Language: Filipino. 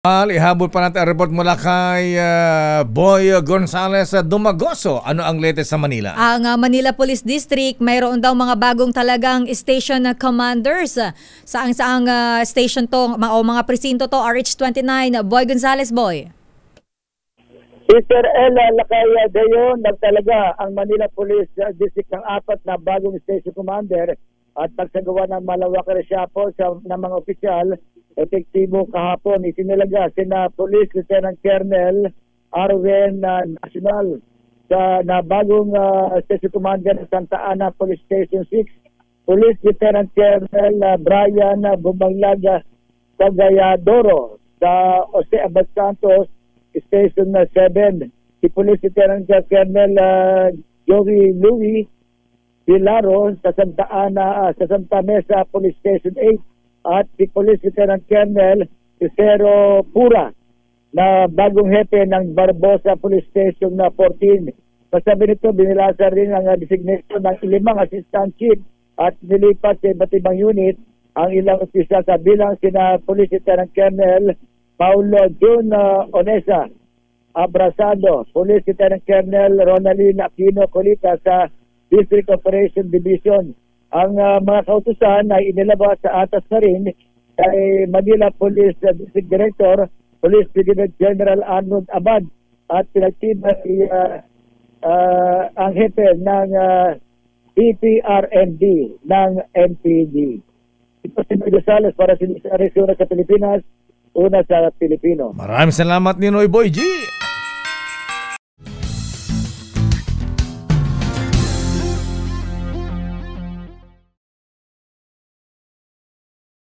Ihabol pa natin ang report mula kay Boy Gonzales Dumagoso. Ano ang latest sa Manila? Ang Manila Police District, mayroon daw mga bagong talagang station commanders. Saang station to o mga presinto to, RH29. Boy Gonzales, Boy. Sister Ella Lakaya Dayon, nagtalaga ang Manila Police District ng 4 na bagong station commander at nagsagawa ng malawak na resyapo ng mga opisyal. Epektibo kahapon, itinalaga sina Police Lieutenant Colonel Arwen Nacional na bagong Station Commander ng Santa Ana Police Station 6, Police Lieutenant Colonel Brian Bumanglaga Cagayadoro sa Jose Abad Santos Station 7, si Police Lieutenant Colonel Joey Louie Pilaro sa Santa Ana sa Santa Mesa Police Station 8, at si Police Lieutenant Colonel Cicero Pura na bagong hepe ng Barbosa Police Station na 14. Kasabi nito, binilasa rin ang designation ng 5 assistant chief at nilipat sa iba't ibang unit ang ilang opisyal sa bilang sina Police Lieutenant Colonel Paulo Jun Onesa Abrasado, Police Lieutenant Colonel Ronaldin Aquino Colita sa District Operation Division. Ang mga kautusan ay inilabas sa atas na rin kay Manila Police District Director, Police Brigadier General Arnold Abad, at pinagtibay ang hepe ng EPRMD ng MPD. Ito si Gonzales para sa Arizona sa Pilipinas, una sa Pilipino. Maraming salamat, Ninoy Boy G.